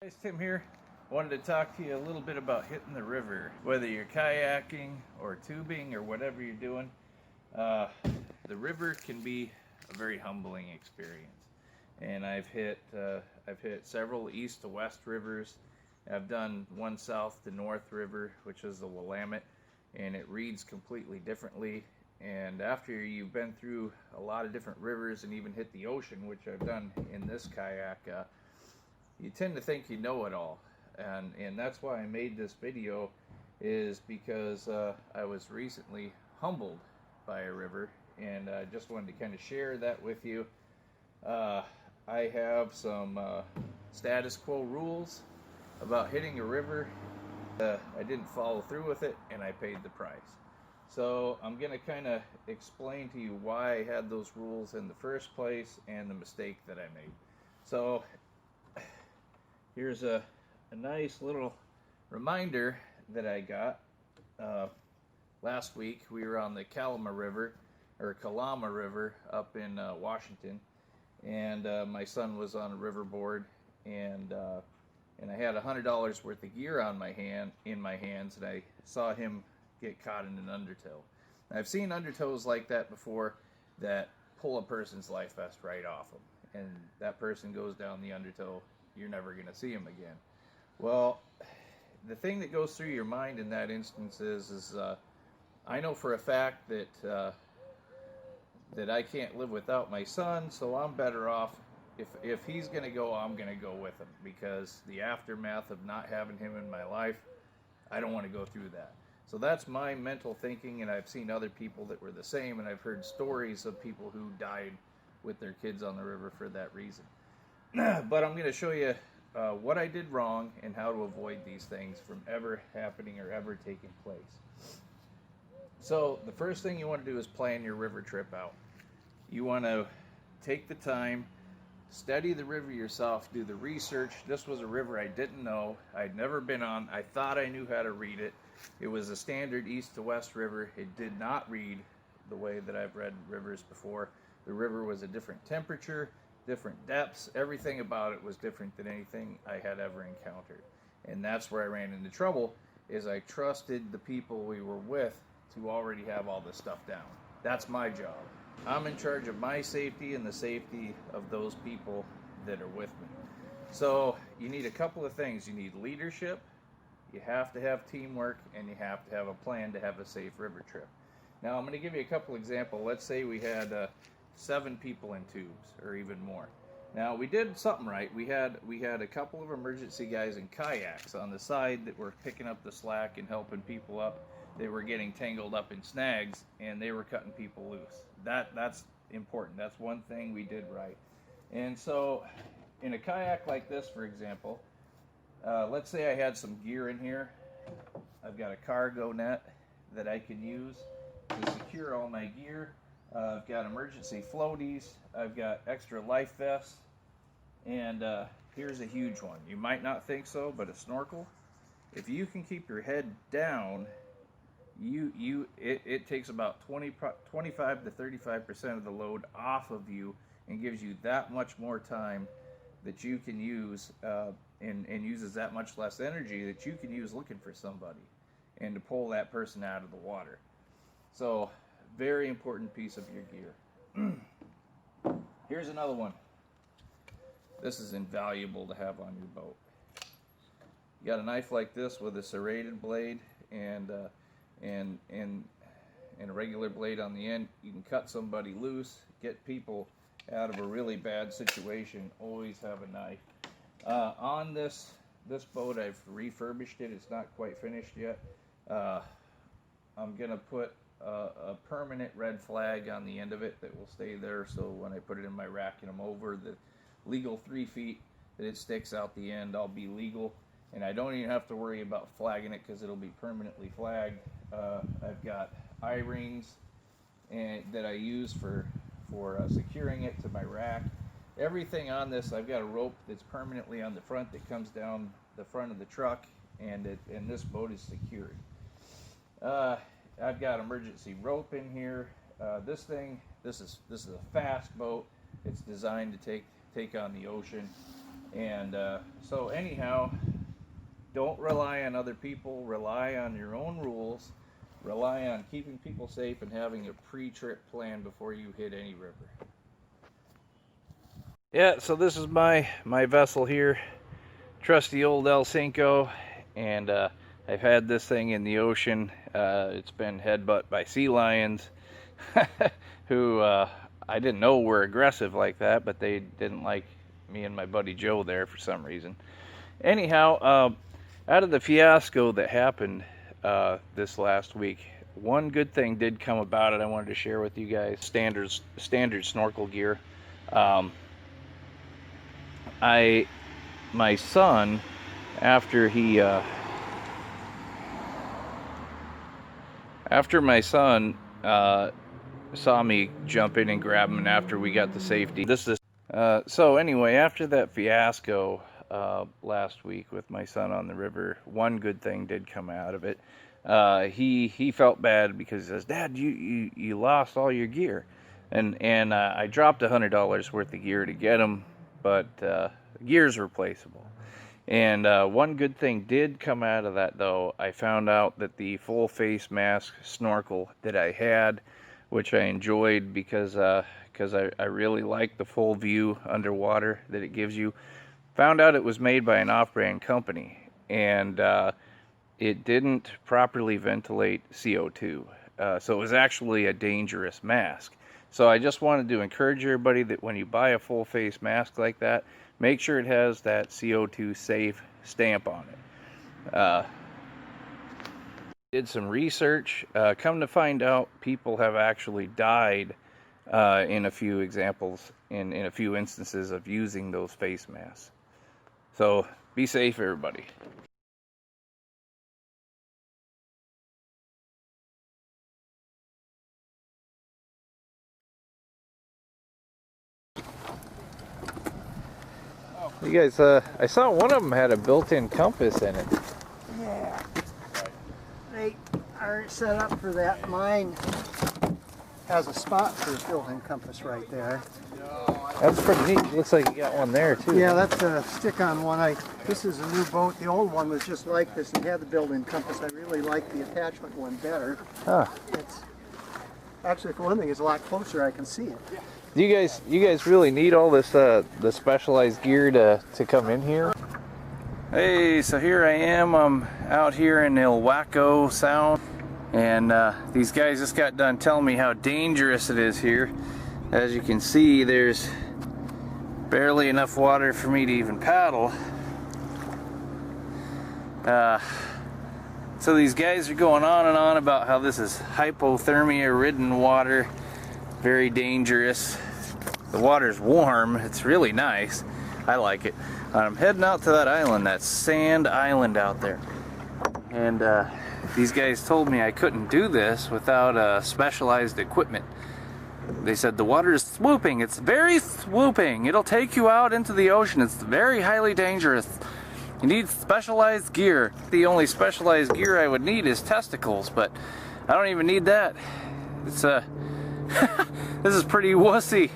Guys, Tim here. Wanted to talk to you a little bit about hitting the river. Whether you're kayaking or tubing or whatever you're doing, the river can be a very humbling experience. And I've hit several east to west rivers. I've done one south to north river, which is the Willamette, and it reads completely differently. And after you've been through a lot of different rivers and even hit the ocean, which I've done in this kayak, you tend to think you know it all, and that's why I made this video, is because I was recently humbled by a river, and I just wanted to kind of share that with you. I have some status quo rules about hitting a river. I didn't follow through with it, and I paid the price. So I'm going to kind of explain to you why I had those rules in the first place and the mistake that I made. So here's a nice little reminder that I got. Last week we were on the Kalama River up in Washington, and my son was on a riverboard, and I had $100 worth of gear in my hands, and I saw him get caught in an undertow. Now, I've seen undertows like that before that pull a person's life vest right off them, and that person goes down the undertow. You're never going to see him again. Well, the thing that goes through your mind in that instance is I know for a fact that I can't live without my son, so I'm better off if he's going to go, I'm going to go with him, because the aftermath of not having him in my life, I don't want to go through that. So that's my mental thinking, and I've seen other people that were the same, and I've heard stories of people who died with their kids on the river for that reason. But I'm going to show you what I did wrong and how to avoid these things from ever happening or ever taking place. So the first thing you want to do is plan your river trip out. You want to take the time, study the river yourself, do the research. This was a river I didn't know. I'd never been on. I thought I knew how to read it. It was a standard east to west river. It did not read the way that I've read rivers before. The river was a different temperature, different depths. Everything about it was different than anything I had ever encountered. And that's where I ran into trouble, is I trusted the people we were with to already have all this stuff down. That's my job. I'm in charge of my safety and the safety of those people that are with me. So you need a couple of things. You need leadership, you have to have teamwork, and you have to have a plan to have a safe river trip. Now I'm going to give you a couple examples. Let's say we had 7 people in tubes, or even more. Now we did something right. We had a couple of emergency guys in kayaks on the side that were picking up the slack and helping people up. They were getting tangled up in snags, and they were cutting people loose. That's important. That's one thing we did right. And so in a kayak like this, for example, let's say I had some gear in here. I've got a cargo net that I can use to secure all my gear. I've got emergency floaties. I've got extra life vests. And here's a huge one. You might not think so, but a snorkel. If you can keep your head down, it takes about 25 to 35% of the load off of you, and gives you that much more time that you can use, and uses that much less energy that you can use looking for somebody and to pull that person out of the water. So very important piece of your gear. Here's another one. This is invaluable to have on your boat. You got a knife like this with a serrated blade and a regular blade on the end. You can cut somebody loose, get people out of a really bad situation. Always have a knife. On this boat, I've refurbished it. It's not quite finished yet. I'm gonna put a permanent red flag on the end of it that will stay there, so when I put it in my rack and I'm over the legal 3 feet that it sticks out the end, I'll be legal, and I don't even have to worry about flagging it because it'll be permanently flagged. I've got eye-rings that I use for securing it to my rack. Everything on this, I've got a rope that's permanently on the front that comes down the front of the truck, and this boat is secured. I've got emergency rope in here. This is a fast boat. It's designed to take on the ocean. And so anyhow, don't rely on other people, rely on your own rules, rely on keeping people safe and having a pre-trip plan before you hit any river. Yeah, so this is my vessel here, trusty old El Cinco, and I've had this thing in the ocean. It's been headbutt by sea lions who I didn't know were aggressive like that, but they didn't like me and my buddy Joe there for some reason. Anyhow, out of the fiasco that happened this last week, one good thing did come about it. I wanted to share with you guys. Standard snorkel gear. My son, after my son saw me jump in and grab him, and after we got the safety, so anyway, after that fiasco last week with my son on the river, one good thing did come out of it. He felt bad because he says, "Dad, you lost all your gear," and I dropped $100 worth of gear to get him, but gear's replaceable. And one good thing did come out of that, though. I found out that the full face mask snorkel that I had, which I enjoyed because I really like the full view underwater that it gives you, found out it was made by an off-brand company, and it didn't properly ventilate CO2. So it was actually a dangerous mask. So I just wanted to encourage everybody that when you buy a full face mask like that, make sure it has that CO2 safe stamp on it. Did some research. Come to find out, people have actually died in a few examples, in a few instances of using those face masks. So be safe, everybody. You guys, I saw one of them had a built-in compass in it. Yeah, they are set up for that. Mine has a spot for a built-in compass right there. That's pretty neat. Looks like you got one there too. Yeah, that's a stick-on one. This is a new boat. The old one was just like this and had the built-in compass. I really like the attachment one better. Huh. It's actually, for one thing, it's a lot closer. I can see it. Do you guys really need all this the specialized gear to come in here? Hey, so here I am. I'm out here in Ilwaco Sound, and these guys just got done telling me how dangerous it is here. As you can see, there's barely enough water for me to even paddle. So these guys are going on and on about how this is hypothermia-ridden water. Very dangerous. The water's warm. It's really nice. I like it. I'm heading out to that island, that sand island out there. And these guys told me I couldn't do this without specialized equipment. They said the water is swooping. It's very swooping. It'll take you out into the ocean. It's very highly dangerous. You need specialized gear. The only specialized gear I would need is testicles, but I don't even need that. It's this is pretty wussy.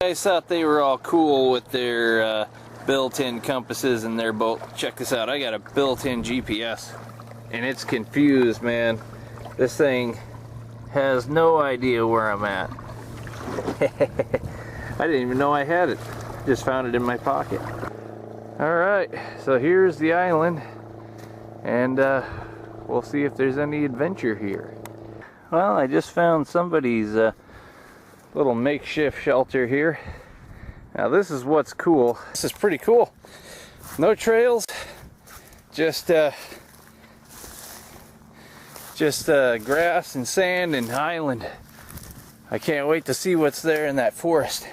I thought they were all cool with their built-in compasses in their boat. Check this out. I got a built-in GPS. And it's confused, man. This thing has no idea where I'm at. I didn't even know I had it. Just found it in my pocket. Alright, so here's the island. And we'll see if there's any adventure here. Well, I just found somebody's little makeshift shelter here. Now this is what's cool. This is pretty cool. No trails. Just grass and sand and island. I can't wait to see what's there in that forest.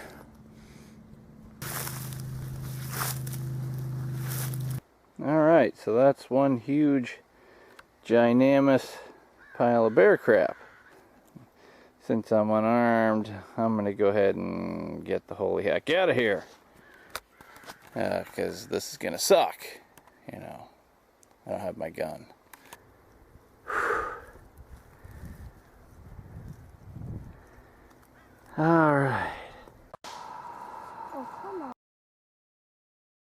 Alright, so that's one huge, ginormous pile of bear crap. since I'm unarmed, I'm gonna go ahead and get the holy heck out of here. Because this is gonna suck, you know. I don't have my gun. All right.